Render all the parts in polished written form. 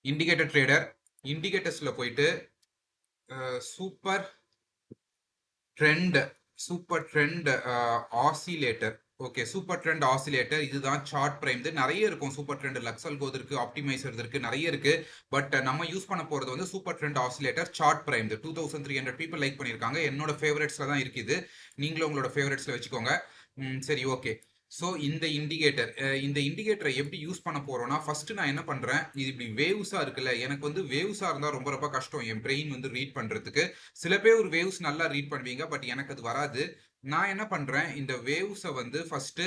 Indicator trader. இண்டிகேட்டர்ஸ்ல போயிட்டு super trend super trend oscillator. Okay, super trend oscillator இதுதான் chart prime. நிறைய இருக்கும் சூப்பர் ட்ரெண்ட், லக்ஸல்கோத் இருக்கு, ஆப்டிமைசர் இருக்கு, நிறைய இருக்கு. பட் நம்ம யூஸ் பண்ண போறது வந்து super trend oscillator chart prime. 2300 people like பண்ணிருக்காங்க. என்னோட ஃபேவரட்ஸ்ல தான் இருக்குது. நீங்களும் உங்களோட ஃபேவரட்ஸ்ல வச்சுக்கோங்க. சரி, ஓகே. ஸோ இந்த இண்டிகேட்டரை எப்படி யூஸ் பண்ண போறோம்னா, ஃபர்ஸ்ட் நான் என்ன பண்றேன், இது இப்படி வேவ்ஸா இருக்குல்ல, எனக்கு வந்து வேவ்ஸா இருந்தா ரொம்ப ரொம்ப கஷ்டம் என் பிரெயின் வந்து ரீட் பண்றதுக்கு. சில பேர் ஒரு வேவ்ஸ் நல்லா ரீட் பண்ணுவீங்க, பட் எனக்கு அது வராது. நான் என்ன பண்றேன், இந்த வேவ்ஸை வந்து ஃபர்ஸ்ட்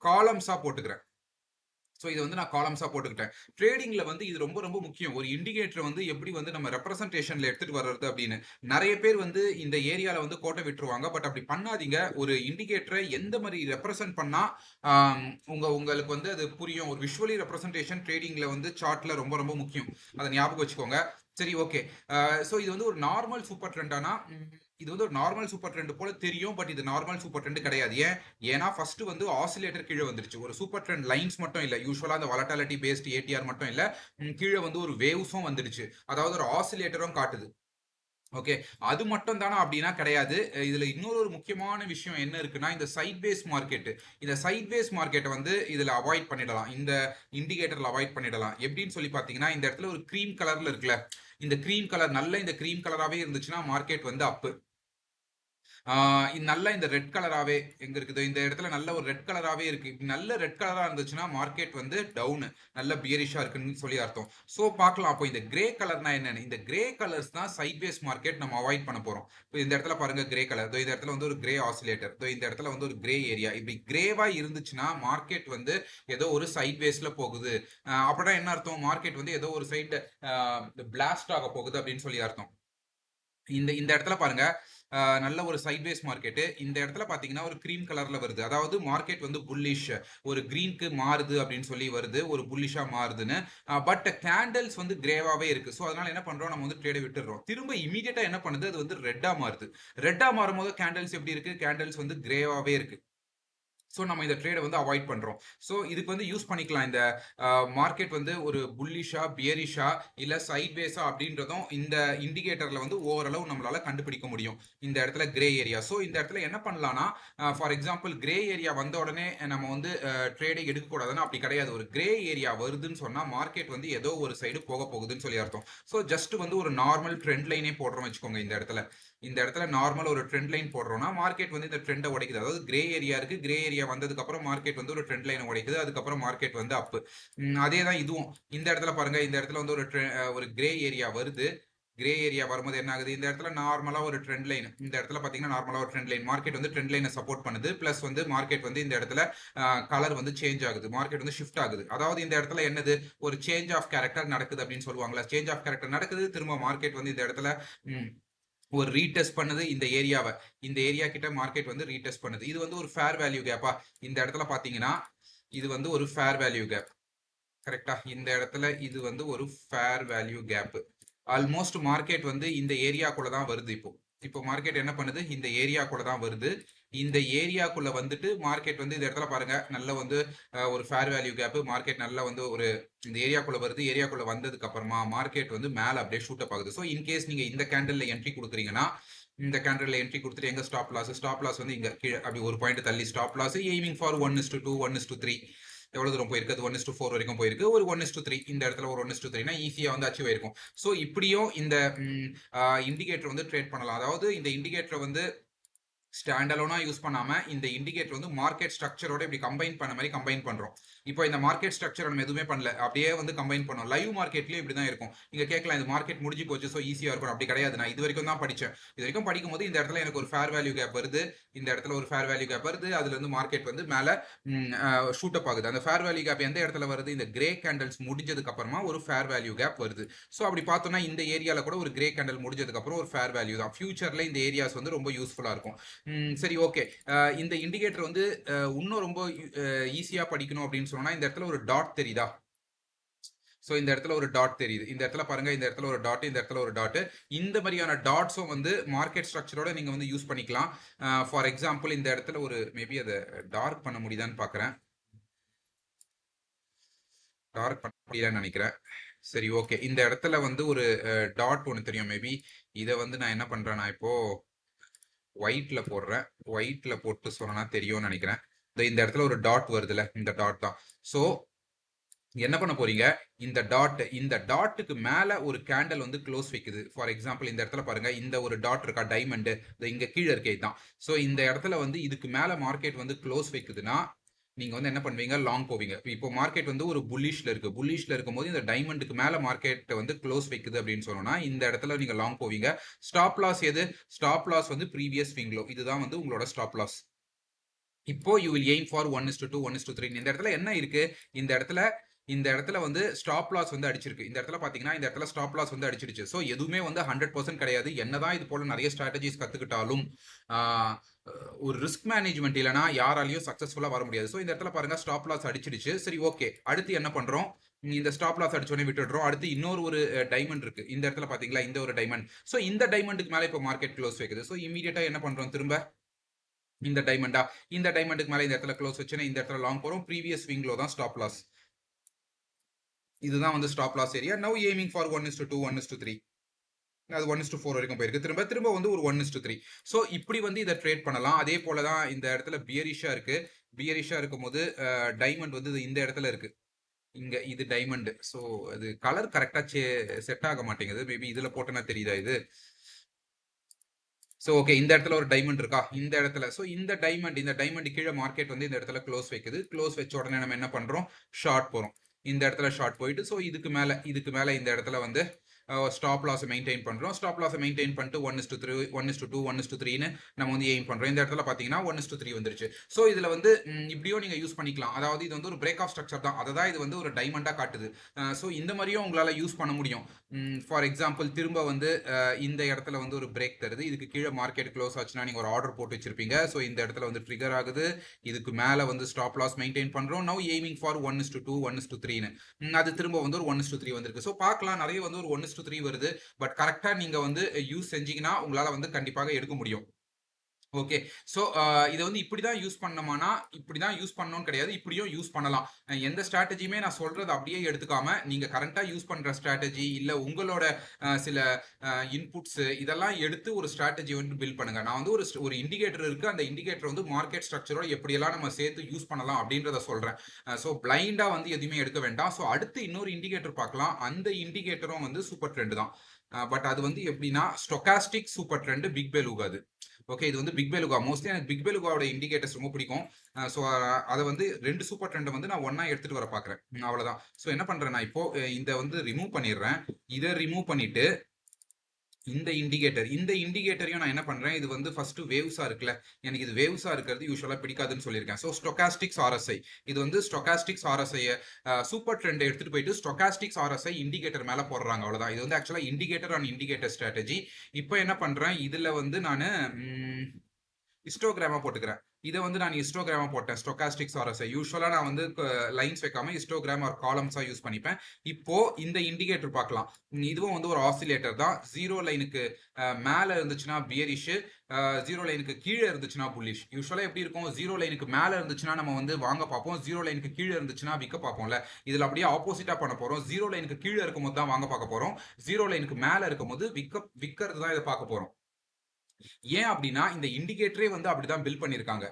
காலம்ஸா போட்டுக்கிறேன். ஸோ இது வந்து நான் காலம்ஸா போட்டுக்கிட்டேன். ட்ரேடிங்ல வந்து இது ரொம்ப ரொம்ப முக்கியம். ஒரு இண்டிகேட்டர் வந்து எப்படி வந்து நம்ம ரெப்ரசன்டேஷன்ல எடுத்துட்டு வர்றது அப்படின்னு. நிறைய பேர் வந்து இந்த ஏரியால வந்து கோட்டை விட்டுருவாங்க. பட் அப்படி பண்ணாதீங்க. ஒரு இண்டிகேட்டரை எந்த மாதிரி ரெப்ரசன்ட் பண்ணா உங்களுக்கு வந்து அது புரியும். ஒரு விஷுவலி ரெப்ரசன்டேஷன் ட்ரேடிங்ல வந்து சார்ட்ல ரொம்ப ரொம்ப முக்கியம். அதை ஞாபகம் வச்சுக்கோங்க. சரி, ஓகே. ஸோ இது வந்து ஒரு நார்மல் சூப்பர் ட்ரெண்டானா, இது வந்து ஒரு நார்மல் சூப்பர் ட்ரெண்ட் போல தெரியும். பட் இது நார்மல் சூப்பர் ட்ரெண்ட் கிடையாது. ஏன்னா ஃபர்ஸ்ட் வந்து ஆசிலேட்டர் கீழே வந்துருச்சு. ஒரு சூப்பர் ட்ரெண்ட் லைன்ஸ் மட்டும் இல்ல, யூஸ்வலா அந்த வொலட்டாலிட்டி பேஸ்ட் ஏடிஆர் மட்டும் இல்ல, கீழே வந்து ஒரு வேவ்ஸும் வந்துடுச்சு. அதாவது ஒரு ஆசிலேட்டரும் காட்டுது. ஓகே, அது மட்டும் தானா அப்படின்னா கிடையாது. இதுல இன்னொரு ஒரு முக்கியமான விஷயம் என்ன இருக்குன்னா, இந்த சைட் பேஸ் மார்க்கெட். இந்த சைட் பேஸ் மார்க்கெட்டை வந்து இதுல அவாய்ட் பண்ணிடலாம். இந்த இண்டிகேட்டர்ல அவாய்ட் பண்ணிடலாம். எப்படின்னு சொல்லி பாத்தீங்கன்னா, இந்த இடத்துல ஒரு கிரீம் கலர்ல இருக்குல்ல, இந்த கிரீம் கலர் நல்ல இந்த கிரீம் கலராவே இருந்துச்சுன்னா மார்க்கெட் வந்து அப். நல்ல இந்த ரெட் கலராவே எங்க இருக்குது, இந்த இடத்துல நல்ல ஒரு ரெட் கலராவே இருக்கு. நல்ல ரெட் கலரா இருந்துச்சுன்னா மார்க்கெட் வந்து டவுன், நல்ல பியரிஷா இருக்குன்னு சொல்லி அர்த்தம். சோ பார்க்கலாம். அப்போ இந்த கிரே கலர்னா என்னன்னு, இந்த கிரே கலர்ஸ் தான் சைட்வேஸ் மார்க்கெட் நம்ம அவாய்ட் பண்ண போறோம். இப்போ இந்த இடத்துல பாருங்க கிரே கலர், இந்த இடத்துல வந்து ஒரு கிரே ஆசிலேட்டர், இந்த இடத்துல வந்து ஒரு கிரே ஏரியா. இப்படி கிரேவா இருந்துச்சுன்னா மார்க்கெட் வந்து ஏதோ ஒரு சைட்வேஸ்ல போகுது. அப்படின்னா என்ன அர்த்தம், மார்க்கெட் வந்து ஏதோ ஒரு சைடு பிளாஸ்ட் ஆக போகுது அப்படின்னு சொல்லி அர்த்தம். இந்த இந்த இடத்துல பாருங்க, நல்ல ஒரு சைட்வேஸ் மார்க்கெட். இந்த இடத்துல பாத்தீங்கன்னா ஒரு கிரீம் கலர்ல வருது. அதாவது மார்க்கெட் வந்து புல்லிஷ், ஒரு கிரீனுக்கு மாறுது அப்படின்னு சொல்லி வருது, ஒரு புல்லிஷா மாறுதுன்னு. பட் கேண்டல்ஸ் வந்து கிரேவாவே இருக்கு. ஸோ அதனால என்ன பண்றோம், நம்ம வந்து ட்ரேடை விட்டுறோம். திரும்ப இமீடியட்டா என்ன பண்ணுது, அது வந்து ரெட்டா மாறுது. ரெட்டா மாறும் போது கேண்டல்ஸ் எப்படி இருக்கு, கேண்டல்ஸ் வந்து கிரேவாவே இருக்கு. ஸோ நம்ம இந்த ட்ரேடை வந்து அவாய்ட் பண்றோம். ஸோ இதுக்கு வந்து யூஸ் பண்ணிக்கலாம். இந்த மார்க்கெட் வந்து ஒரு புல்லிஷா, பியரிஷா, இல்ல சைட்வேஸா அப்படின்றதும் இந்த இண்டிகேட்டர்ல வந்து ஓரளவு நம்மளால கண்டுபிடிக்க முடியும். இந்த இடத்துல கிரே ஏரியா. ஸோ இந்த இடத்துல என்ன பண்ணலாம்னா, ஃபார் எக்ஸாம்பிள் கிரே ஏரியா வந்த உடனே நம்ம வந்து ட்ரேடை எடுக்கக்கூடாதுன்னா அப்படி கிடையாது. ஒரு கிரே ஏரியா வருதுன்னு சொன்னா மார்க்கெட் வந்து ஏதோ ஒரு சைடு போக போகுதுன்னு சொல்லி அர்த்தம். ஸோ ஜஸ்ட் வந்து ஒரு நார்மல் ட்ரெண்ட் லைனே போடுறோம் வச்சுக்கோங்க. இந்த இடத்துல நார்மல் ஒரு ட்ரெண்ட் லைன் போடுறோம்னா மார்க்கெட் வந்து இந்த ட்ரெண்டை உடைக்குது. அதாவது கிரே ஏரியா இருக்கு, கிரே ஏரியா வந்ததுக்கு அப்புறம் மார்க்கெட் வந்து ஒரு ட்ரெண்ட் லைனை உடைக்குது, அதுக்கப்புறம் மார்க்கெட் வந்து அப். அதே தான் இதுவும். இந்த இடத்துல பாருங்க, இந்த இடத்துல வந்து ஒரு கிரே ஏரியா வருது. கிரே ஏரியா வரும்போது என்ன ஆகுது, இந்த இடத்துல நார்மலா ஒரு ட்ரெண்ட் லைன், இந்த இடத்துல பாத்தீங்கன்னா நார்மலா ஒரு ட்ரெண்ட் லைன், மார்க்கெட் வந்து ட்ரெண்ட் லைனை சப்போர்ட் பண்ணுது. பிளஸ் வந்து மார்க்கெட் வந்து இந்த இடத்துல கலர் வந்து சேஞ்ச் ஆகுது, மார்க்கெட் வந்து ஷிஃப்ட் ஆகுது. அதாவது இந்த இடத்துல என்னது, ஒரு சேஞ்ச் ஆஃப் கேரக்டர் நடக்குது அப்படின்னு சொல்லுவாங்களா, சேஞ்ச் ஆஃப் கேரக்டர் நடக்குது. திரும்ப மார்க்கெட் வந்து இந்த இடத்துல ஒரு ரீடெஸ்ட் பண்ணுது இந்த ஏரியாவை. இந்த ஏரியா கிட்ட மார்க்கெட் வந்து ரீடெஸ்ட் பண்ணுது. இது வந்து ஒரு ஃபேர் வேல்யூ கேப்பா. இந்த இடத்துல பாத்தீங்கன்னா இது வந்து ஒரு ஃபேர் வேல்யூ கேப். கரெக்டா, இந்த இடத்துல இது வந்து ஒரு fair value gap. Almost market வந்து இந்த ஏரியாக்குள்ள தான் வருது. இப்போ மார்க்கெட் என்ன பண்ணுது, இந்த ஏரியாக்குள்ள தான் வருது. இந்த ஏரியாக்குள்ள வந்துட்டு மார்க்கெட் வந்து இந்த இடத்துல பாருங்க, நல்ல வந்து ஒரு ஃபேர் வேல்யூ கேப். மார்க்கெட் நல்லா வந்து ஒரு இந்த ஏரியாக்குள்ள வருது. ஏரியாக்குள்ள வந்ததுக்கு அப்புறமா மார்க்கெட் வந்து மேல அப்படியே ஷூட் அப் ஆகுது. ஸோ இன்கேஸ் நீங்க இந்த கேண்டல்ல என்ட்ரி கொடுக்குறீங்கன்னா, இந்த கேண்டல்ல என்ட்ரி கொடுத்துட்டு எங்க ஸ்டாப் லாஸ் வந்து இங்க கீழே அப்படி ஒரு பாயிண்ட் தள்ளி ஸ்டாப் லாஸ் எய்மிங் ஃபார் 1:2 1:3. எவ்வளவு தூரம் போயிருக்கு, அது 1:4 வரைக்கும் போயிருக்கு. ஒரு 1:3 இந்த இடத்துல ஒரு 1:3னா ஈஸியா வந்து அச்சீவ் ஆயிருக்கும். ஸோ இப்படியும் இந்த இண்டிகேட்டர் வந்து ட்ரேட் பண்ணலாம். அதாவது இந்த இண்டிகேட்டர் வந்து ஸ்டாண்ட் அலோனா யூஸ் பண்ணாம இந்த இண்டிகேட்டர் வந்து மார்க்கெட் ஸ்ட்ரக்சரோட இப்படி கம்பைன் பண்ண மாதிரி கம்பைன் பண்றோம். இப்போ இந்த மார்க்கெட் ஸ்ட்ரக்சர் நம்ம எதுவுமே பண்ணல, அப்படியே வந்து கம்பைன் பண்ணோம். லைவ் மார்க்கெட்லயும் இப்படிதான் இருக்கும். நீங்க கேட்கலாம், இது மார்க்கெட் முடிஞ்சு போச்சு ஸோ ஈஸியா இருக்கும். அப்படி கிடையாது. நான் இது வரைக்கும் தான் படிச்சேன். இது வரைக்கும் படிக்கும் போது இந்த இடத்துல எனக்கு ஒரு ஃபேர் வேல்யூ கேப் வருது, இந்த இடத்துல ஒரு ஃபேர் வேல்யூ கேப் வருது. அதுல இருந்து மார்க்கெட் வந்து மேல ஷூட் அப் ஆகுது. அந்த ஃபேர் வேல்யூ கேப் எந்த இடத்துல வருது, இந்த கிரே கேண்டல்ஸ் முடிஞ்சதுக்கு அப்புறமா ஒரு ஃபேர் வேல்யூ கேப் வருது. ஸோ அப்படி பார்த்தோம்னா இந்த ஏரியால கூட ஒரு கிரே கேண்டல் முடிஞ்சதுக்கு அப்புறம் ஒரு ஃபேர் வேல்யூ தான். ஃபியூச்சர்ல இந்த ஏரியாஸ் வந்து ரொம்ப யூஸ்ஃபுல்லா இருக்கும். சரி, ஓகே. இந்த இண்டிகேட்டர் வந்து இன்னும் ரொம்ப ஈஸியா படிக்கணும் அப்படின்னு சொன்னா, இந்த இடத்துல ஒரு டாட் தெரியுதா? ஸோ இந்த இடத்துல ஒரு டாட் தெரியுது. இந்த இடத்துல பாருங்க, இந்த இடத்துல ஒரு டாட், இந்த இடத்துல ஒரு டாட். இந்த மாதிரியான டாட்ஸும் வந்து மார்க்கெட் ஸ்ட்ரக்சரோட நீங்க வந்து யூஸ் பண்ணிக்கலாம். ஃபார் எக்ஸாம்பிள் இந்த இடத்துல ஒரு மேபி அதை டார்க் பண்ண முடியுதான்னு பாக்குறேன். டார்க் பண்ண முடியலன்னு நினைக்கிறேன். சரி, ஓகே. இந்த இடத்துல வந்து ஒரு டாட் ஒண்ணு தெரியும் மேபி. இத வந்து நான் என்ன பண்றேன்னா, இப்போ ஒயிட்ல போடுறேன். ஒயிட்ல போட்டு சொன்னா தெரியும்னு நெனைக்கிறேன். இந்த இடத்துல ஒரு டாட் வருதுல்ல, இந்த டாட் தான். சோ என்ன பண்ண போறீங்க, இந்த டாட்டுக்கு மேல ஒரு கேண்டில் வந்து க்ளோஸ் வைக்குது. ஃபார் எக்ஸாம்பிள் இந்த இடத்துல பாருங்க, இந்த ஒரு டாட் இருக்கா டைமண்ட், இங்க கீழ இருக்கே இதான். சோ இந்த இடத்துல வந்து இதுக்கு மேல மார்க்கெட் வந்து க்ளோஸ் வைக்குதுன்னா, நீங்க வந்து என்ன பண்ணுவீங்க, லாங் போவீங்க. இப்போ மார்க்கெட் வந்து ஒரு புல்லிஷ்ல இருக்கு. புல்லிஷ்ல இருக்கும்போது இந்த டைமண்டுக்கு மேல மார்க்கெட் வந்து க்ளோஸ் வைக்குது அப்படின்னு சொன்னோம்னா, இந்த இடத்துல நீங்க லாங் போவீங்க. ஸ்டாப் லாஸ் எது? ஸ்டாப் லாஸ் வந்து ப்ரீவியஸ் ஸ்விங் லோ. இதுதான் வந்து உங்களோட ஸ்டாப் லாஸ். இப்போ யூ வில் எய்ம் ஃபார் 1:2, 1:3. இந்த இடத்துல என்ன இருக்கு? இந்த இடத்துல இந்த இடத்துல வந்து ஸ்டாப் லாஸ் வந்து அடிச்சிருக்கு. இந்த இடத்துல பாத்தீங்கன்னா, இந்த இடத்துல ஸ்டாப் லாஸ் வந்து அடிச்சிடுச்சு. சோ எதுவுமே வந்து 100% கிடையாது. என்னதான் இது போல நிறைய ஸ்ட்ராட்டஜிஸ் கத்துக்கிட்டாலும், ஆஹ், ஒரு ரிஸ்க் மேனேஜ்மெண்ட் இல்லனா யாராலையும் சக்சஸ்ஃபுல்லா வர முடியாது. சோ இந்த இடத்துல பாருங்க ஸ்டாப் லாஸ் அடிச்சிடுச்சு. சரி, ஓகே. அடுத்து என்ன பண்றோம்? இந்த ஸ்டாப் லாஸ் அடிச்ச உடனே விட்டுடுறோம். அடுத்து இன்னொரு ஒரு டைமண்ட் இருக்கு. இந்த இடத்துல பாத்தீங்களா, இந்த ஒரு டைமண்ட். சோ இந்த டைமண்டுக்கு மேல இப்போ மார்க்கெட் க்ளோஸ் வைக்குது. சோ இமீடியட்டா என்ன பண்றோம் திரும்ப? இந்த டைமண்டா, இந்த டைமண்டுக்கு மேல இந்த இடத்துல க்ளோஸ் வச்சுன்னா இந்த இடத்துல லாங் போறோம். ப்ரீவியஸ் ஸ்விங் லோ தான் ஸ்டாப் லாஸ். இதுதான் வந்து stop loss area. Now aiming for 1:2, 1:3. அது 1:4 வரைக்கும் போயிருக்கு. திரும்ப திரும்ப வந்து ஒரு 1:3. சோ இப்படி வந்து இதை ட்ரேட் பண்ணலாம். அதே போல தான் இந்த இடத்துல பியரிஷா இருக்கு. பியரிஷா இருக்கும்போது டைமண்ட் வந்து இந்த இடத்துல இருக்கு. இங்க இது டைமண்ட். சோ அது கலர் கரெக்டா செட் ஆக மாட்டேங்குது. மேபி இதுல போட்டனா தெரியுதா இது? சோ ஓகே, இந்த இடத்துல ஒரு டைமண்ட் இருக்கா, இந்த இடத்துல. சோ இந்த டைமண்ட் கீழே மார்க்கெட் வந்து இந்த இடத்துல க்ளோஸ் வைக்குது. க்ளோஸ் வச்ச உடனே நம்ம என்ன பண்றோம், ஷார்ட் போறோம். இந்த இடத்துல ஷார்ட் போயிட்டு, சோ இதுக்கு மேல இந்த இடத்துல வந்து ஸ்டாப் லாஸ் மெயின்டைன் பண்றோம். ஸ்டாப் லாஸ் மெயின்டைன் பண்ணிட்டு 1:3, 1:2, 1:3ன்னு நம்ம வந்து எய்ம் பண்றோம். இந்த இடத்துல பாத்தீங்கன்னா 1:3 வந்துருச்சு. சோ இதுல வந்து இப்படியும் நீங்க யூஸ் பண்ணிக்கலாம். அதாவது இது வந்து ஒரு பிரேக் ஆஃப் ஸ்ட்ரக்சர் தான். அதை தான் இது வந்து ஒரு டைமண்டா காட்டுது. சோ இந்த மாதிரியும் உங்களால யூஸ் பண்ண முடியும். ஃபார் எக்ஸாம்பிள் திரும்ப வந்து இந்த இடத்துல வந்து ஒரு பிரேக் தருது. இதுக்கு கீழே மார்க்கெட் க்ளோஸ் ஆச்சுன்னா நீங்க ஒரு ஆர்டர் போட்டு வச்சிருப்பீங்க. ஸோ இந்த இடத்துல வந்து ட்ரிகர் ஆகுது. இதுக்கு மேல வந்து ஸ்டாப் லாஸ் மெயின்டைன் பண்றோம். Now aiming for 1:2, 1:3ன்னு. அது திரும்ப வந்து ஒரு 1:3 வந்திருக்கு. ஸோ பார்க்கலாம், நிறைய வந்து ஒரு 1:3 வருது. பட் கரெக்டா நீங்க வந்து யூஸ் செஞ்சீங்கன்னா உங்களால வந்து கண்டிப்பாக எடுக்க முடியும். ஓகே. சோ இத வந்து இப்படிதான் யூஸ் பண்ணணுமானா, இப்படிதான் யூஸ் பண்ணணும்னு கிடையாது. இப்படியும் யூஸ் பண்ணலாம். எந்த ஸ்ட்ராட்டஜியுமே நான் சொல்றத அப்படியே எடுத்துக்காம, நீங்க கரண்ட்டா யூஸ் பண்ற ஸ்ட்ராட்டஜி, இல்ல உங்களோட சில இன்புட்ஸ் இதெல்லாம் எடுத்து ஒரு ஸ்ட்ராட்டஜி வந்து பில்ட் பண்ணுங்க. நான் வந்து ஒரு இண்டிகேட்டர் இருக்கு. அந்த இண்டிகேட்டர் வந்து மார்க்கெட் ஸ்ட்ரக்சரோட எப்படியெல்லாம் நம்ம சேர்த்து யூஸ் பண்ணலாம் அப்படின்றத சொல்றேன். சோ பிளைண்டா வந்து எதுவுமே எடுக்க வேண்டாம். சோ அடுத்து இன்னொரு இண்டிகேட்டர் பார்க்கலாம். அந்த இண்டிகேட்டரும் வந்து சூப்பர் ட்ரெண்ட் தான். பட் அது வந்து எப்படின்னா, stochastic super trend, big beluga அது. ஓகே, இது வந்து பிக் பெலுகா. மோஸ்ட்லி எனக்கு பிக் பெலுகாவோட இண்டிகேட்டர்ஸ் ரொம்ப பிடிக்கும். ஸோ அதை வந்து 2 சூப்பர் ட்ரெண்டை வந்து நான் ஒண்ணா எடுத்துட்டு வர பார்க்குறேன். அவ்வளவுதான். ஸோ என்ன பண்றேன் நான் இப்போ, இதை வந்து ரிமூவ் பண்ணிடுறேன். இதை ரிமூவ் பண்ணிட்டு இந்த இண்டிகேட்டரையும் நான் என்ன பண்றேன், இது வந்து ஃபர்ஸ்ட் வேவ்ஸா இருக்குல்ல, எனக்கு இது வேவ்ஸா இருக்கிறது யூஸ்வலா பிடிக்காதுன்னு சொல்லியிருக்கேன். ஸோ ஸ்டோகாஸ்டிக்ஸ் ஆர்எஸ்ஐ, இது வந்து ஸ்டோகாஸ்டிக்ஸ் ஆர்எஸ்ஐ சூப்பர் ட்ரெண்ட் எடுத்துட்டு போயிட்டு ஸ்டோகாஸ்டிக்ஸ் ஆர்எஸ்ஐ இண்டிகேட்டர் மேல போடுறாங்க. அவ்வளவுதான். இது வந்து ஆக்சுவலா இண்டிகேட்டர் ஆன் இண்டிகேட்டர் ஸ்ட்ராட்டஜி. இப்போ என்ன பண்றேன், இதுல வந்து நான் ஹிஸ்டோகிராமா போட்டுக்கிறேன். இதை வந்து நான் ஹிஸ்டோகிராமா போட்டேன். ஸ்டோகாஸ்டிக்ஸ் ஆர்எஸ்ஐ யூஸ்வலா நான் வந்து லைன்ஸ் வைக்காம ஹிஸ்டோகிராம் ஆர் காலம்ஸா யூஸ் பண்ணிப்பேன். இப்போ இந்த இண்டிகேட்டர் பார்க்கலாம். இதுவும் வந்து ஒரு ஆசிலேட்டர் தான். ஜீரோ லைனுக்கு மேல இருந்துச்சுன்னா பியரிஷ், ஜீரோ லைனுக்கு கீழே இருந்துச்சுன்னா புல்லிஷ். யூஸ்வலா எப்படி இருக்கும், ஜீரோ லைனுக்கு மேல இருந்துச்சுன்னா நம்ம வந்து வாங்க பார்ப்போம், ஜீரோ லைனுக்கு கீழே இருந்துச்சுன்னா விற்க பார்ப்போம்ல. இதுல அப்படியே ஆப்போசிட்டா பண்ண போறோம். ஜீரோ லைனுக்கு கீழே இருக்கும்போது தான் வாங்க பார்க்க போறோம், ஜீரோ லைனுக்கு மேல இருக்கும்போது விற்கிறது தான் இதை பார்க்க போறோம். ஏன் அப்படின்னா இந்த இண்டிகேட்டரே வந்து அப்படிதான் பில்ட் பண்ணிருக்காங்க.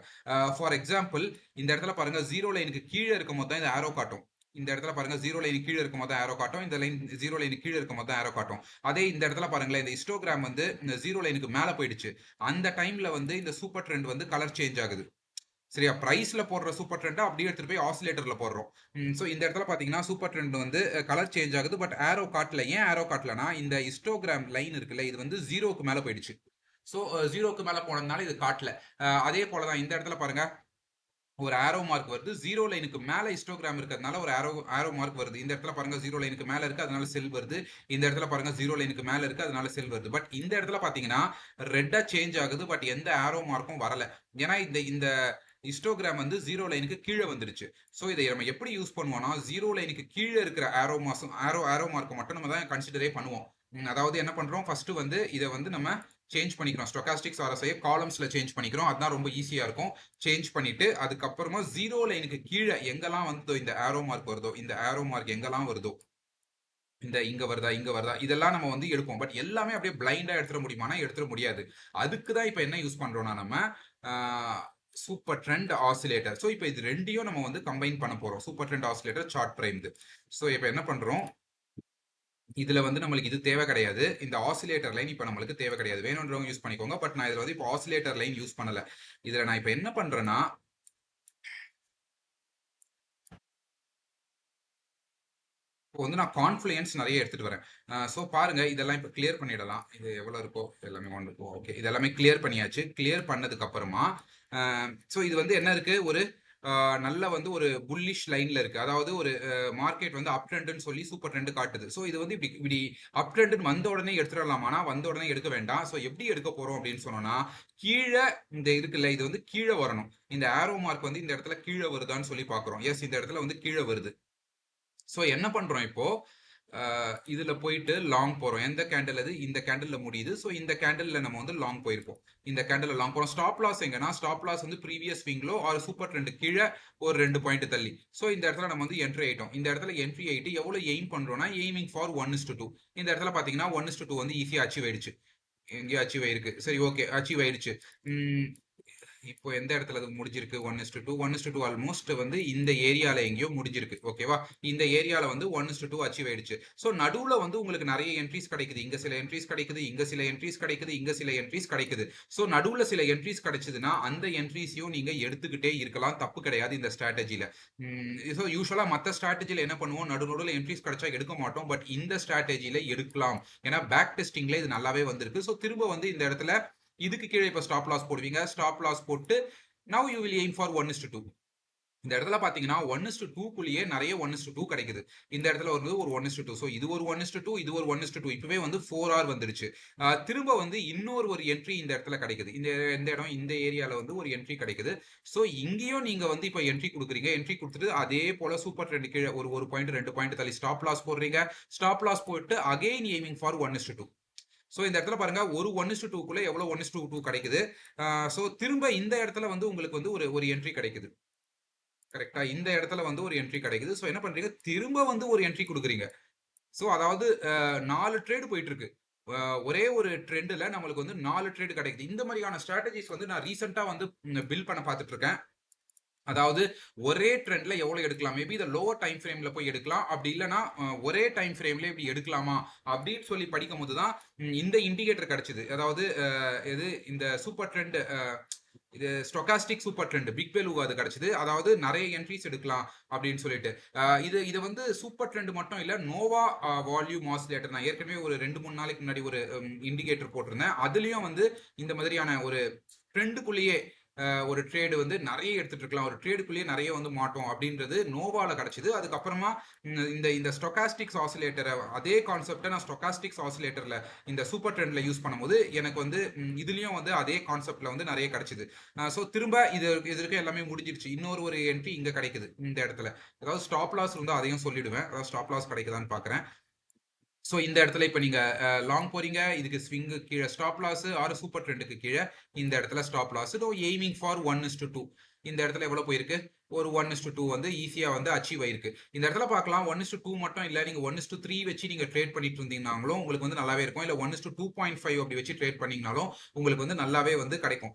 ஃபார் எக்ஸாம்பிள் இந்த இடத்துல பாருங்க, ஜீரோ லைனுக்கு கீழே இருக்கும் போது தான் இந்த ஆரோ காட்டும். இந்த இடத்துல பாருங்க, ஜீரோ லைன் கீழே இருக்கும் போது ஆரோ காட்டும். இந்த லைன் ஜீரோ லைன் கீழே இருக்கும் போது ஆரோ காட்டும். அதே இந்த இடத்துல பாருங்களேன், இந்த ஹிஸ்டோகிராம் வந்து இந்த ஜீரோ லைனுக்கு மேல போயிடுச்சு. அந்த டைம்ல வந்து இந்த சூப்பர் ட்ரெண்ட் வந்து கலர் சேஞ்ச் ஆகுது. சரியா, பிரைஸ்ல போடுற சூப்பர் ட்ரெண்ட் அப்படியே எடுத்துட்டு போய் ஆசிலேட்டர்ல போடுறோம். சோ இந்த இடத்துல பாத்தீங்கன்னா சூப்பர் ட்ரெண்ட் வந்து கலர் சேஞ்ச் ஆகுது. பட் ஆரோ காட்டல. ஏன் ஆரோ காட்டலனா, இந்த ஹிஸ்டோகிராம் லைன் இருக்குல்ல, இது வந்து ஜீரோக்கு மேல போயிடுச்சு. ஸோ ஜீரோக்கு மேல போனதுனால இது காட்டல. அதே போலதான் இந்த இடத்துல பாருங்க, ஒரு ஆரோ மார்க் வருது. ஜீரோ லைனுக்கு மேல ஹிஸ்டோகிராம் இருக்கிறதுனால ஒரு ஆரோ ஆரோ மார்க் வருது. இந்த இடத்துல பாருங்க, ஜீரோ லைனுக்கு மேல இருக்கு, அதனால செல் வருது. இந்த இடத்துல பாருங்க, ஜீரோ லைனுக்கு மேல இருக்கு, அதனால செல் வருது. பட் இந்த இடத்துல பாத்தீங்கன்னா ரெட்டா சேஞ்ச் ஆகுது. பட் எந்த ஆரோ மார்க்கும் வரல. ஏன்னா இந்த இந்த ஹிஸ்டோகிராம் வந்து ஜீரோ லைனுக்கு கீழே வந்துருச்சு. ஸோ இதை நம்ம எப்படி யூஸ் பண்ணுவோம்னா, ஜீரோ லைனுக்கு கீழே இருக்கிற ஆரோ மாசம் ஆரோ மார்க்கை மட்டும் நம்ம தான் கன்சிடரே பண்ணுவோம். அதாவது என்ன பண்றோம், ஃபர்ஸ்ட் வந்து இதை வந்து நம்ம சேஞ்ச் பண்ணிக்கிறோம். ஸ்டோகாஸ்டிக்ஸ் ஆர்எஸ்ஐ காலம்ஸ்ல சேஞ்ச் பண்ணிக்கிறோம். அதுதான் ரொம்ப ஈஸியா இருக்கும். சேஞ்ச் பண்ணிட்டு அதுக்கப்புறமா ஜீரோ லைனுக்கு கீழே எங்கெல்லாம் வந்து இந்த ஆரோ மார்க் வருதோ, இந்த ஆரோ மார்க் எங்கெல்லாம் வருதோ இங்க வருதா இங்க வருதா இதெல்லாம் நம்ம வந்து எடுப்போம். பட் எல்லாமே அப்படியே பிளைண்டா எடுத்துட முடியுமானா எடுத்துட முடியாது. அதுக்கு தான் இப்ப என்ன யூஸ் பண்றோம்னா நம்ம சூப்பர் ட்ரெண்ட் ஆசிலேட்டர். ஸோ இப்போ இது ரெண்டையும் நம்ம வந்து கம்பைன் பண்ண போறோம். சூப்பர் ட்ரெண்ட் ஆசிலேட்டர் சார்ட் பிரைம்து. ஸோ இப்போ என்ன பண்றோம், இதுல வந்து நம்மளுக்கு இது தேவை கிடையாது. இந்த ஆசிலேட்டர் லைன் இப்ப நம்மளுக்கு தேவை கிடையாது. வேணும்ன்றவங்க யூஸ் பண்ணிக்கோங்க. பட் நான் இதுல வந்து இப்போ ஆசிலேட்டர் லைன் யூஸ் பண்ணல. இதுல நான் இப்ப என்ன பண்றேன்னா, இப்போ வந்து நான் கான்ஃப்ளூயன்ஸ் நிறைய எடுத்துட்டு வரேன். ஸோ பாருங்க, இதெல்லாம் இப்போ கிளியர் பண்ணிடலாம். இது எவ்வளவு இருக்கோ எல்லாமே ஒன்று இருக்கோ. ஓகே, இதெல்லாமே கிளியர் பண்ணியாச்சு. கிளியர் பண்ணதுக்கு அப்புறமா ஸோ இது வந்து என்ன இருக்கு, ஒரு நல்ல வந்து ஒரு புல்லிஷ் லைன்ல இருக்கு. அதாவது ஒரு மார்க்கெட் வந்து அப் ட்ரெண்ட்னு சொல்லி சூப்பர் ட்ரெண்ட் காட்டுது. ஸோ இது வந்து இப்படி அப் ட்ரெண்ட் வந்த உடனே எடுத்துடலாம். ஆனா வந்த உடனே எடுக்க வேண்டாம். ஸோ எப்படி எடுக்க போறோம் அப்படின்னு சொன்னோம்னா, கீழே இந்த இருக்குல்ல, இது வந்து கீழே வரணும். இந்த ஆரோ மார்க் வந்து இந்த இடத்துல கீழே வருதான்னு சொல்லி பாக்குறோம். எஸ், இந்த இடத்துல வந்து கீழே வருது. ஸோ என்ன பண்றோம் இப்போ, இதுல போயிட்டு லாங் போறோம். எந்த கேண்டில் அது, இந்த கேண்டில்ல முடியுது. ஸோ இந்த கேண்டில்ல நம்ம வந்து லாங் போயிருப்போம். இந்த கேண்டில்ல லாங் போறோம். ஸ்டாப் லாஸ் எங்கன்னா, ஸ்டாப் லாஸ் வந்து ப்ரீவியஸ் ஸ்விங்லோ ஆர் சூப்பர் ட்ரெண்ட் கீழே ஒரு 2 பாயிண்ட் தள்ளி. ஸோ இந்த இடத்துல நம்ம வந்து என்ட்ரி ஆயிட்டோம். இந்த இடத்துல என்ட்ரி ஆயிட்டு எவ்வளவு எய்ம் பண்றோம்னா, எய்மிங் ஃபார் 1:2. இந்த இடத்துல பாத்தீங்கன்னா 1:2 வந்து ஈஸியா அச்சீவ் ஆயிடுச்சு. எங்கேயோ அச்சீவ் ஆயிருக்கு. சரி, ஓகே, அச்சீவ் ஆயிடுச்சு. இப்போ எந்த இடத்துல அது முடிஞ்சிருக்கு, 1:2 1:2 ஆல்மோஸ்ட் வந்து இந்த ஏரியால எங்கேயோ முடிஞ்சிருக்கு. ஓகேவா, இந்த ஏரியால வந்து 1:2 அச்சீவ் ஆயிடுச்சு. ஸோ நடுவுல வந்து உங்களுக்கு நிறைய என்ட்ரிஸ் கிடைக்குது. இங்க சில என்ட்ரிஸ் கிடைக்குது, இங்க சில என்ட்ரிஸ் கிடைக்குது, இங்க சில என்ட்ரிஸ் கிடைக்குது. ஸோ நடுவுல சில என்ட்ரிஸ் கிடைச்சதுன்னா அந்த என்ட்ரிஸையும் நீங்க எடுத்துக்கிட்டே இருக்கலாம். தப்பு கிடையாது இந்த ஸ்ட்ராட்டஜில. ஸோ யூஸ்வலா மற்ற ஸ்ட்ராட்டஜில என்ன பண்ணுவோம், நடுவுல என்ட்ரிஸ் கிடைச்சா எடுக்க மாட்டோம். பட் இந்த ஸ்ட்ராட்டஜில எடுக்கலாம். ஏன்னா பேக் டெஸ்டிங்ல இது நல்லாவே வந்திருக்கு. ஸோ திரும்ப வந்து இந்த இடத்துல இதுக்கு கீழே இப்ப ஸ்டாப் லாஸ் போடுவீங்க. ஸ்டாப் லாஸ் போட்டு now you will aim for 1:2. இந்த இடத்துல பாத்தீங்கன்னா 1:2 நிறைய 1:2 கிடைக்குது. இந்த இடத்துல வந்து ஒரு 1:2. ஸோ இது ஒரு 1:2, இது ஒரு 1:2. இப்பவே வந்து 4R வந்துருச்சு. திரும்ப வந்து இன்னொரு ஒரு என்ட்ரி இந்த இடத்துல கிடைக்குது. இந்த இடம், இந்த ஏரியால வந்து ஒரு என்ட்ரி கிடைக்குது. ஸோ இங்கேயும் நீங்க வந்து இப்ப என்ட்ரி கொடுக்குறீங்க. என்ட்ரி கொடுத்துட்டு அதே போல சூப்பர் ட்ரெண்ட் கீழே ஒரு பாயிண்ட் 2 பாயிண்ட் தள்ளி ஸ்டாப் லாஸ் போடுறீங்க. ஸ்டாப் லாஸ் போட்டு அகைன் எய்மிங் ஃபார் 1:2. ஸோ இந்த இடத்துல பாருங்க, ஒரு 1:2 எவ்வளவு 1:2 கிடைக்குது. ஸோ திரும்ப இந்த இடத்துல வந்து உங்களுக்கு வந்து ஒரு ஒரு என்ட்ரி கிடைக்குது. கரெக்டா, இந்த இடத்துல வந்து ஒரு என்ட்ரி கிடைக்குது. ஸோ என்ன பண்றீங்க, திரும்ப வந்து ஒரு என்ட்ரி கொடுக்குறீங்க. ஸோ அதாவது 4 ட்ரேடு போயிட்டு இருக்கு. ஒரே ஒரு ட்ரெண்ட்ல நம்மளுக்கு வந்து 4 ட்ரேடு கிடைக்குது. இந்த மாதிரியான ஸ்ட்ராட்டஜிஸ் வந்து நான் ரீசெண்டா வந்து பில் பண்ண பார்த்துட்டு இருக்கேன். அதாவது ஒரே ட்ரெண்ட்ல எவ்வளவு எடுக்கலாம், மேபி இந்த லோவர் டைம் ஃப்ரேம்ல போய் எடுக்கலாம். அப்படி இல்லைன்னா ஒரே டைம் ஃப்ரேம்ல இப்படி எடுக்கலாமா அப்படின்னு சொல்லி படிக்கும் போதுதான் இந்த இண்டிகேட்டர் கிடைச்சது. அதாவது இது இந்த சூப்பர் ட்ரெண்ட், இது stochastic super trend big value அது கிடைச்சது. அதாவது நிறைய என்ட்ரிஸ் எடுக்கலாம் அப்படின்னு சொல்லிட்டு. இது வந்து சூப்பர் ட்ரெண்ட் மட்டும் இல்ல, நோவா வால்யூம் ஆசிலேட்டர் நான் ஏற்கனவே ஒரு 2-3 நாளைக்கு முன்னாடி ஒரு இண்டிகேட்டர் போட்டிருந்தேன். அதுலயும் வந்து இந்த மாதிரியான ஒரு ட்ரெண்டுக்குள்ளேயே ஒரு ட்ரேடு வந்து நிறைய எடுத்துட்டு இருக்கலாம், ஒரு ட்ரேடுக்குள்ளேயே நிறைய வந்து மாட்டோம் அப்படின்றது நோவால கிடைச்சது. அதுக்கப்புறமா இந்த இந்த ஸ்டொகாஸ்டிக்ஸ் ஆசிலேட்டரை, அதே கான்செப்டை நான் ஸ்டொகாஸ்டிக்ஸ் ஆசிலேட்டர்ல இந்த சூப்பர் ட்ரெண்ட்ல யூஸ் பண்ணும்போது எனக்கு வந்து இதுலயும் வந்து அதே கான்செப்ட்ல வந்து நிறைய கிடைச்சது. ஸோ திரும்ப இது எல்லாமே முடிஞ்சிருச்சு. இன்னொரு ஒரு என்ட்ரி இங்க கிடைக்குது இந்த இடத்துல. அதாவது ஸ்டாப் லாஸ் இருந்தா அதையும் சொல்லிடுவேன். அதாவது ஸ்டாப் லாஸ் கிடைக்குதான்னு பாக்குறேன். ஸோ இந்த இடத்துல இப்போ நீங்க லாங் போறீங்க, இதுக்கு ஸ்விங்கு கீழே ஸ்டாப் லாஸ், ஆறு சூப்பர் ட்ரெண்டுக்கு கீழே இந்த இடத்துல ஸ்டாப் லாஸ். Aiming for 1:2. இந்த இடத்துல எவ்வளவு போயிருக்கு, ஒரு 1:2 வந்து ஈஸியா வந்து அச்சீவ் ஆயிருக்கு. இந்த இடத்துல பார்க்கலாம், 1:2 மட்டும் இல்ல, நீங்க 1:3 வச்சு நீங்க ட்ரேட் பண்ணிட்டு இருந்தீங்கன்னாலும் உங்களுக்கு வந்து நல்லாவே இருக்கும். இல்ல 1:2.5 அப்படி வச்சு ட்ரேட் பண்ணீங்கனாலும் உங்களுக்கு வந்து நல்லாவே வந்து கிடைக்கும்.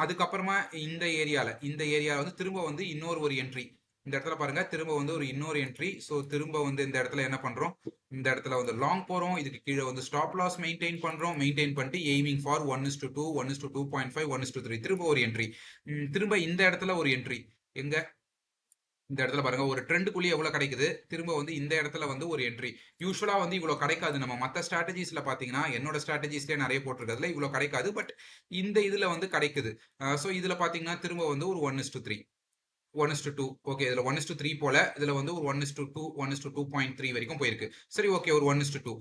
அதுக்கப்புறமா இந்த ஏரியால வந்து திரும்ப வந்து இன்னொரு ஒரு என்ட்ரி இந்த இடத்துல பாருங்க, திரும்ப வந்து ஒரு இன்னொரு என்ட்ரி. ஸோ திரும்ப வந்து இந்த இடத்துல என்ன பண்றோம், இந்த இடத்துல வந்து லாங் போறோம். இதுக்கு கீழே வந்து ஸ்டாப் லாஸ் மெயின்டைன் பண்றோம். மெயின்டைன் பண்ணிட்டு எய்மிங் ஃபார் 1:2, 1:2.5, 1:3. திரும்ப ஒரு என்ட்ரி. திரும்ப இந்த இடத்துல ஒரு என்ட்ரி. எங்க இந்த இடத்துல பாருங்க, ஒரு ட்ரெண்டுக்குள்ளேயே எவ்வளவு கிடைக்குது. திரும்ப வந்து இந்த இடத்துல வந்து ஒரு என்ட்ரி. யூஸ்வலா வந்து இவ்வளவு கிடைக்காது. நம்ம மத்த ஸ்ட்ராட்டஜிஸ்ல பாத்தீங்கன்னா, என்னோட ஸ்ட்ராட்டஜிஸ்லயே நிறைய போட்டிருக்கிறதுல இவ்வளவு கிடைக்காது. பட் இந்த இதுல வந்து கிடைக்குது. ஸோ இதுல பாத்தீங்கன்னா திரும்ப வந்து ஒரு 1:3, 1:2. ஓகே, இதுல 1:3 போல, இதுல வந்து ஒரு 1:2, 1:2.3 வரைக்கும் போயிருக்கு. சரி, ஓகே, ஒரு 1:2.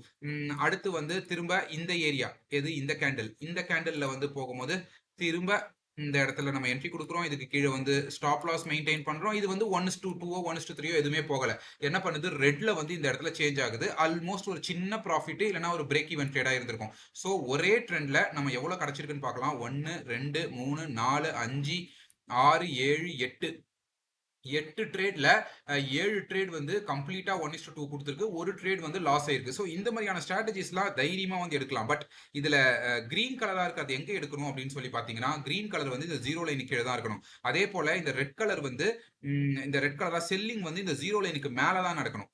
அடுத்து வந்து திரும்ப இந்த ஏரியா, எது இந்த கேண்டில்ல வந்து போகும்போது திரும்ப இந்த இடத்துல நம்ம என்ட்ரி கொடுக்குறோம். இதுக்கு கீழே வந்து ஸ்டாப் லாஸ் மெயின்டைன் பண்றோம். இது வந்து 1:2, 1:3 எதுவுமே போகல. என்ன பண்ணுது, ரெட்ல வந்து இந்த இடத்துல சேஞ்ச் ஆகுது. ஆல்மோஸ்ட் ஒரு சின்ன ப்ராஃபிட் இல்லைன்னா ஒரு பிரேக் ஈவன் ட்ரேடா இருந்திருக்கும். ஸோ ஒரே ட்ரெண்ட்ல நம்ம எவ்வளவு கிடைச்சிருக்குன்னு பார்க்கலாம். 1, 2, 3, 4, 5, 6, 7, 8. 8 ட்ரேட்ல 7 ட்ரேட் வந்து கம்ப்ளீட்டா 1:2 குடுத்திருக்கு. ஒரு ட்ரேட் வந்து லாஸ் ஆயிருக்கு. ஸோ இந்த மாதிரியான ஸ்ட்ராட்டஜிஸ்லாம் தைரியமா வந்து எடுக்கலாம். பட் இதுல கிரீன் கலரா இருக்கு. அது எங்க எடுக்கணும் அப்படின்னு சொல்லி பார்த்தீங்கன்னா, கிரீன் கலர் வந்து இந்த 0 லைனுக்கு கீழ தான் இருக்கணும். அதே போல இந்த ரெட் கலர் வந்து இந்த ரெட் கலரா செல்லிங் வந்து இந்த 0 லைனுக்கு மேல தான் நடக்கணும்.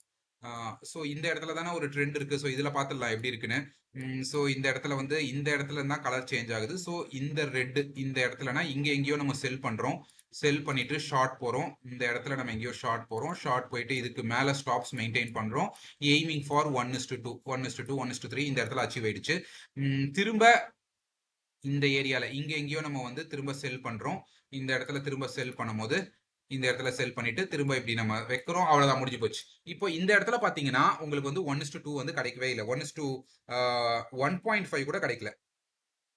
ஸோ இந்த இடத்துல தானே ஒரு ட்ரெண்ட் இருக்கு. ஸோ இதுல பார்த்துடலாம் எப்படி இருக்குன்னு. ஸோ இந்த இடத்துல வந்து இந்த இடத்துல தான் கலர் சேஞ்ச் ஆகுது. ஸோ இந்த ரெட் இந்த இடத்துலனா இங்க எங்கேயோ நம்ம செல் பண்றோம். செல் பண்ணிட்டு ஷார்ட் போறோம். இந்த இடத்துல நம்ம எங்கேயோ ஷார்ட் போறோம். ஷார்ட் போயிட்டு இதுக்கு மேல ஸ்டாப்ஸ் மெயின்டைன் பண்றோம். எய்மிங் ஃபார் 1:2 1:2 1:3 இந்த இடத்துல அச்சீவ் ஆயிடுச்சு. திரும்ப இந்த ஏரியால இங்க எங்கேயோ நம்ம வந்து திரும்ப செல் பண்றோம். இந்த இடத்துல திரும்ப செல் பண்ணும்போது இந்த இடத்துல செல் பண்ணிட்டு திரும்ப இப்படி நம்ம வைக்கிறோம். அவ்வளவுதான், முடிஞ்சு போச்சு. இப்போ இந்த இடத்துல பாத்தீங்கன்னா உங்களுக்கு வந்து 1:2 வந்து கிடைக்கவே இல்லை. 1:1.5 கூட கிடைக்கல.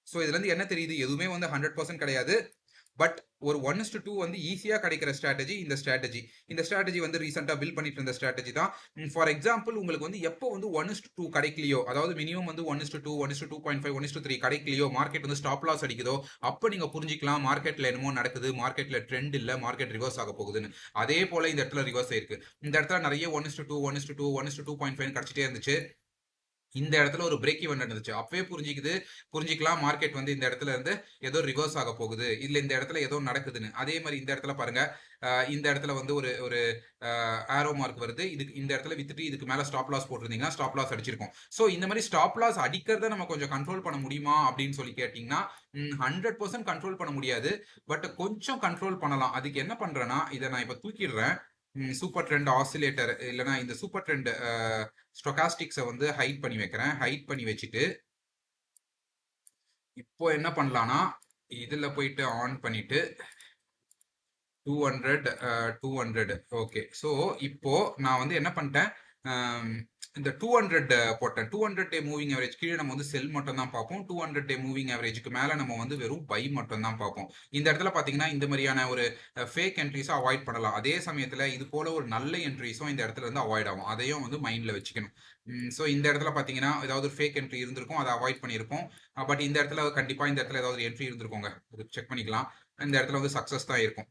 ஸோ இதுல இருந்து என்ன தெரியுது? எதுவுமே வந்து 100% கிடையாது. பட் ஒரு 1:2 வந்து ஈஸியா கிடைக்கிற ஸ்ட்ராட்டஜி இந்த ஸ்ட்ராட்டஜி. இந்த ஸ்ட்ராட்டஜி வந்து ரீசெண்டா பில்ட் பண்ணிட்டு இருந்த ஸ்ட்ராட்டஜி தான். ஃபார் எக்ஸாம்பிள் உங்களுக்கு வந்து எப்போ வந்து 1:2 கிடைக்கலையோ, அதாவது மினிமம் வந்து 1:2 1:2.5 1:3 கிடைக்கலையோ, மார்க்கெட் வந்து ஸ்டாப் லாஸ் அடிக்குதோ, அப்ப நீங்க புரிஞ்சுக்கலாம் மார்க்கெட்ல என்னமோ நடக்குது, மார்க்கெட்ல ட்ரெண்ட் இல்ல, மார்க்கெட் ரிவர்ஸ் ஆக போகுதுன்னு. அதே போல இந்த இடத்துல ரிவர்ஸ் ஆயிருக்கு. இந்த இடத்துல நிறைய 1:2 1:2 1:2.5 கிடைச்சிட்டே இருந்துச்சு. இந்த இடத்துல ஒரு பிரேக் ஈவன் நடந்துச்சு. அப்பவே புரிஞ்சிக்கலாம் மார்க்கெட் வந்து இந்த இடத்துல இருந்து ஏதோ ரிவர்ஸ் ஆக போகுது, இல்ல இந்த இடத்துல ஏதோ நடக்குதுன்னு. அதே மாதிரி இந்த இடத்துல பாருங்க, இந்த இடத்துல வந்து ஒரு ஒரு ஆரோ மார்க் வருது. இதுக்கு இந்த இடத்துல வித்துட்டு இதுக்கு மேல ஸ்டாப் லாஸ் போட்டிருந்தீங்கன்னா ஸ்டாப் லாஸ் அடிச்சிருக்கும். ஸோ இந்த மாதிரி ஸ்டாப் லாஸ் அடிக்கிறத நம்ம கொஞ்சம் கண்ட்ரோல் பண்ண முடியுமா அப்படின்னு சொல்லி கேட்டீங்கன்னா 100% கண்ட்ரோல் பண்ண முடியாது. பட் கொஞ்சம் கண்ட்ரோல் பண்ணலாம். அதுக்கு என்ன பண்றேன்னா, இதை நான் இப்ப தூக்கிடுறேன். சூப்பர் ட்ரெண்ட் ஆசிலேட்டர் இல்லைன்னா இந்த சூப்பர் ட்ரெண்ட் ஸ்டொகாஸ்டிக்ஸை வந்து ஹைட் பண்ணி வைக்கிறேன். ஹைட் பண்ணி வச்சுட்டு இப்போ என்ன பண்ணலாம்னா, இதுல போயிட்டு ஆன் பண்ணிட்டு 200 ஓகே. ஸோ இப்போ நான் வந்து என்ன பண்ணிட்டேன், இந்த 200 போட்டேன். 200 டே மூவிங் ஆவரேஜ் கீழே நம்ம வந்து செல் மட்டும் தான் பார்ப்போம். 200 டே மூவிங் ஆவரேஜ்க்கு மேல நம்ம வந்து வெறும் பை மட்டும் தான் பார்ப்போம். இந்த இடத்துல பாத்தீங்கன்னா இந்த மாதிரியான ஒரு ஃபேக் என்ட்ரிஸை அவாய்ட் பண்ணலாம். அதே சமயத்துல இது போல ஒரு நல்ல என்ட்ரிஸும் இந்த இடத்துல இருந்து அவாய்ட் ஆகும். அதையும் வந்து மைண்ட்ல வச்சுக்கணும். ஸோ இந்த இடத்துல பாத்தீங்கன்னா ஏதாவது ஒரு ஃபேக் என்ட்ரி இருந்திருக்கும், அதை அவாய்ட் பண்ணியிருப்போம். பட் இந்த இடத்துல கண்டிப்பா இந்த இடத்துல ஏதாவது என்ட்ரி இருந்திருக்கோங்க, அது செக் பண்ணிக்கலாம். இந்த இடத்துல வந்து சக்சஸ் தான் இருக்கும்.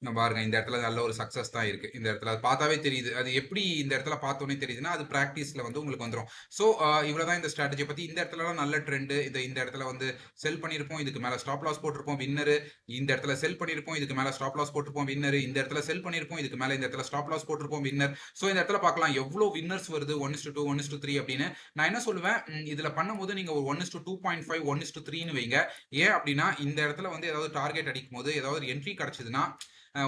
பாருங்க இந்த இடத்துல நல்ல ஒரு சக்சஸ் தான் இருக்கு. இந்த இடத்துல அது பார்த்தாவே தெரியுது. அது எப்படி இந்த இடத்துல பார்த்தோன்னே தெரியுதுன்னா, அது பிராக்டிஸ்ல வந்து உங்களுக்கு வந்துரும். ஸோ இவ்வளவுதான் இந்த ஸ்ட்ராட்டஜியை பத்தி. இந்த இடத்துலலாம் நல்ல ட்ரெண்ட். இந்த இடத்துல வந்து செல் பண்ணியிருப்போம், இதுக்கு மேல ஸ்டாப் லாஸ் போட்டிருப்போம், வின்னரு. இந்த இடத்துல செல் பண்ணியிருப்போம், இதுக்கு மேல ஸ்டாப் லாஸ் போட்டிருப்போம், வின்னரு. இந்த இடத்துல செல் பண்ணியிருப்போம், இதுக்கு மேல இந்த இடத்துல ஸ்டாப் லாஸ் போட்டிருப்போம், வின்னர். ஸோ இந்த இடத்துல பார்க்கலாம் எவ்வளவு வின்னர்ஸ் வருது 1:2 1:3 அப்படின்னு. நான் என்ன சொல்லுவேன், இதுல பண்ணும்போது நீங்க ஒரு 1:2.5 1:3ன்னு வைங்க. ஏன் அப்படின்னா இந்த இடத்துல வந்து ஏதாவது டார்கெட் அடிக்கும் போது ஏதாவது என்ட்ரி கிடைச்சதுன்னா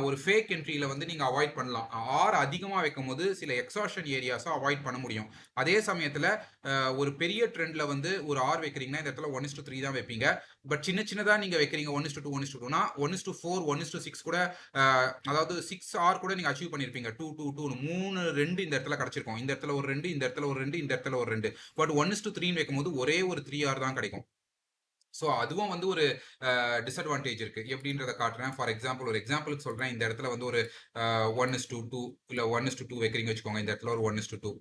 ஒரு ஃபேக் என்ட்ரியில வந்து நீங்க அவாய்ட் பண்ணலாம். ஆர் அதிகமா வைக்கும் போது சில எக்ஸாஷன் ஏரியாஸை அவாய்ட் பண்ண முடியும். அதே சமயத்துல ஒரு பெரிய ட்ரெண்ட்ல வந்து ஒரு ஆர் வைக்கிறீங்கன்னா இந்த இடத்துல 1:3 தான் வைப்பீங்க. பட் சின்ன சின்னதா நீங்க வைக்கிறீங்க 1:2 1:2னா 1:4 1:6 கூட, அதாவது 6 ஆர் கூட நீங்க அச்சீவ் பண்ணிருப்பீங்க. 2 2 2 3 2 இந்த இடத்துல கிடைச்சிருக்கும். இந்த இடத்துல ஒரு 2 இந்த இடத்துல ஒரு 2 இந்த இடத்துல ஒரு 2. பட் 1:3 வைக்கும்போது ஒரே ஒரு 3 ஆர் தான் கிடைக்கும். ஸோ அதுவும் வந்து ஒரு டிஸ்அட்வான்டேஜ் இருக்கு. எப்படின்றத காட்டுறேன். ஃபார் எக்ஸாம்பிள் ஒரு எக்ஸாம்பிளுக்கு சொல்றேன். இந்த இடத்துல வந்து ஒரு 1:2 இல்ல 1:2 வைக்கிறீங்க வச்சுக்கோங்க. இந்த இடத்துல ஒரு 1:2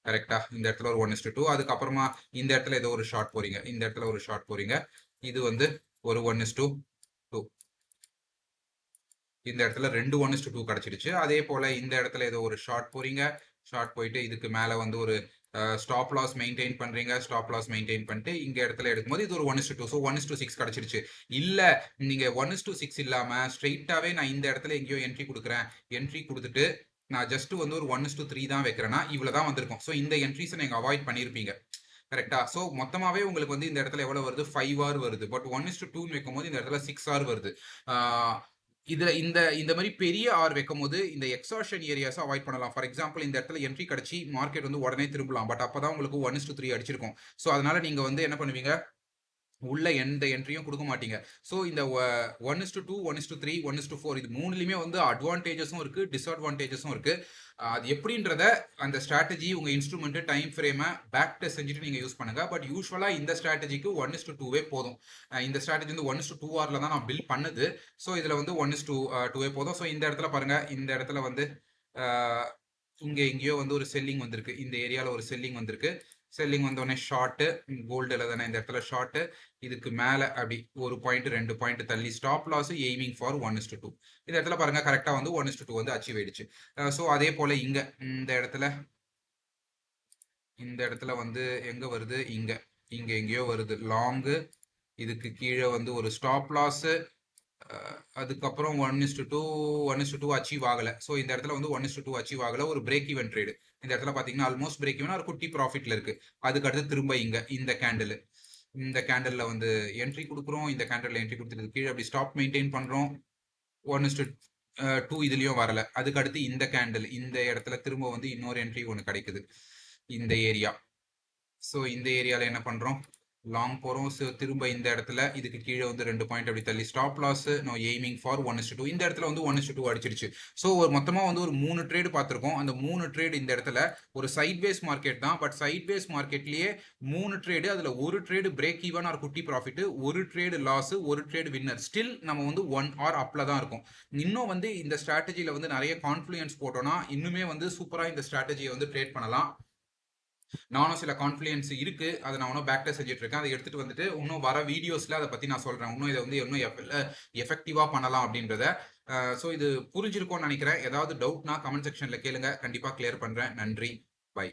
கரெக்டா. இந்த இடத்துல ஒரு 1:2 அதுக்கப்புறமா இந்த இடத்துல ஏதோ ஒரு ஷார்ட் போறீங்க. இந்த இடத்துல ஒரு ஷார்ட் போறீங்க. இது வந்து ஒரு 1:2 இந்த இடத்துல 2 1:2 கிடைச்சிடுச்சு. அதே போல இந்த இடத்துல ஏதோ ஒரு ஷார்ட் போறீங்க. ஷார்ட் போயிட்டு இதுக்கு மேல வந்து ஒரு ஸ்டாப் லாஸ் மெயின்டைன் பண்றீங்க. ஸ்டாப் லாஸ் மெயின்டைன் பண்ணிட்டு இங்க இடத்துல எடுக்கும்போது இது ஒரு 1:2 ஸோ 1:6 கிடைச்சிருச்சு. இல்ல நீங்க 1:6 இல்லாம ஸ்ட்ரெயிட்டாவே நான் இந்த இடத்துல எங்கேயோ என்ட்ரி கொடுக்குறேன். என்ட்ரி கொடுத்துட்டு நான் ஜஸ்ட் வந்து ஒரு 1:3 தான் வைக்கிறேன்னா இவ்வளவுதான் வந்திருக்கும். ஸோ இந்த என்ட்ரிஸை நீங்க அவாய்ட் பண்ணிருப்பீங்க. கரெக்டா. ஸோ மொத்தமாவே உங்களுக்கு வந்து இந்த இடத்துல எவ்வளவு வருது? 5 ஆர் வருது. பட் 1:2 வைக்கும்போது இந்த இடத்துல 6 ஆர் வருது. இதுல இந்த இந்த மாதிரி பெரிய ஆர் வைக்கும்போது இந்த எக்ஸாஷன் ஏரியாஸை அவாய்ட் பண்ணலாம். ஃபார் எக்ஸாம்பிள் இந்த இடத்துல என்ட்ரி கிடைச்சி மார்க்கெட் வந்து உடனே திரும்பலாம். பட் அப்பதான் உங்களுக்கு 1:3 அடிச்சிருக்கும். ஸோ அதனால நீங்க வந்து என்ன பண்ணுவீங்க, உள்ள எந்த என்ட்ரியும் கொடுக்க மாட்டீங்க. ஸோ இந்த 1:2 1:3 1:4 இது மூணுலயுமே வந்து அட்வான்டேஜஸும் இருக்கு, டிஸ்அட்வான்டேஜஸும் இருக்கு. அது எப்படின்றத அந்த ஸ்ட்ராட்டஜி உங்க இன்ஸ்ட்ருமெண்ட் டைம் ஃப்ரேமை பேக் டெஸ்ட் செஞ்சுட்டு நீங்க யூஸ் பண்ணுங்க. பட் யூஸ்வலா இந்த ஸ்ட்ராட்டஜிக்கு 1:2 போதும். இந்த ஸ்ட்ராட்டஜி வந்து 1:2 ஆர்ல தான் நான் பில்ட் பண்ணுது. ஸோ இதுல வந்து 1:2 போதும். ஸோ இந்த இடத்துல பாருங்க, இந்த இடத்துல வந்து இங்க எங்கேயோ வந்து ஒரு செல்லிங் வந்திருக்கு. இந்த ஏரியால ஒரு செல்லிங் வந்திருக்கு. செல்லிங் வந்தோடனே ஷார்ட்டு கோல்டுல தானே இந்த இடத்துல ஷார்ட்டு இதுக்கு மேல அப்படி ஒரு பாயிண்ட் 2 பாயிண்ட் தள்ளி ஸ்டாப் லாஸ் எய்மிங் ஃபார் 1:2. இந்த இடத்துல பாருங்க கரெக்டா வந்து 1:2 வந்து அச்சீவ் ஆயிடுச்சு. ஸோ அதே போல இங்க இந்த இடத்துல வந்து எங்க வருது, இங்க இங்க எங்கேயோ வருது லாங்கு, இதுக்கு கீழே வந்து ஒரு ஸ்டாப் லாஸ், அதுக்கப்புறம் 1:2 1:2 அச்சீவ் ஆகல. ஸோ இந்த இடத்துல வந்து 1:2 அச்சீவ் ஆகல, ஒரு பிரேக் ஈவன் ட்ரேடு. இந்த இடத்துல பாத்தீங்கன்னா ஆல்மோஸ்ட் பிரேக் ஈவன், ஒரு குட்டி ப்ராஃபிட்ல இருக்கு. அதுக்கு அடுத்து திரும்ப இங்க இந்த கேண்டில் வந்து என்ட்ரி கொடுக்குறோம், இந்த கேண்டில் என்ட்ரி கொடுத்துட்டு கீழே அப்படி ஸ்டாப் மெயின்டைன் பண்றோம். 1:2 இதுலயும் வரல. அதுக்கு அடுத்து இந்த கேண்டில் இந்த இடத்துல திரும்ப வந்து இன்னொரு என்ட்ரி ஒன்று கிடைக்குது இந்த ஏரியா. ஸோ இந்த ஏரியாவில் என்ன பண்ணுறோம், லாங் போகிறோம். ஸோ திரும்ப இந்த இடத்துல இதுக்கு கீழே வந்து 2 பாயிண்ட் அப்படி தள்ளி stop loss, no aiming for 1:2. இந்த இடத்துல வந்து 1:2 அடிச்சிருச்சு. ஸோ ஒரு மொத்தமாக வந்து ஒரு 3 ட்ரேடு பார்த்துருக்கோம். அந்த 3 ட்ரேடு இந்த இடத்துல ஒரு சைட்வேஸ் மார்க்கெட் தான். பட் சைட்வேஸ் மார்க்கெட்லேயே 3 ட்ரேடு, அதில் ஒரு ட்ரேடு பிரேக் ஈவன் ஆர் குட்டி ப்ராஃபிட், ஒரு ட்ரேடு லாஸ், ஒரு ட்ரேடு வின்னர். ஸ்டில் நம்ம வந்து 1 ஆர் அப்ல தான் இருக்கும். இன்னும் வந்து இந்த ஸ்ட்ராட்டஜியில் வந்து நிறைய கான்ஃப்ளூயன்ஸ் போட்டோம்னா இன்னுமே வந்து சூப்பராக இந்த ஸ்ட்ராட்டஜியை வந்து ட்ரேட் பண்ணலாம். நானும் சில கான்ஃபிடன்ஸ் இருக்கு, அதை நான் இன்னும் பேக் டெஸ்ட் செஞ்சுட்டு இருக்கேன். அதை எடுத்துட்டு வந்துட்டு இன்னும் வர வீடியோஸ்ல அதை பத்தி நான் சொல்றேன். இன்னும் இதை வந்து இன்னும் எஃபெக்டிவா பண்ணலாம் அப்படின்றத. ஸோ இது புரிஞ்சிருக்கும்னு நினைக்கிறேன். ஏதாவது டவுட்னா கமெண்ட் செக்ஷன்ல கேளுங்க, கண்டிப்பா கிளியர் பண்றேன். நன்றி, பை.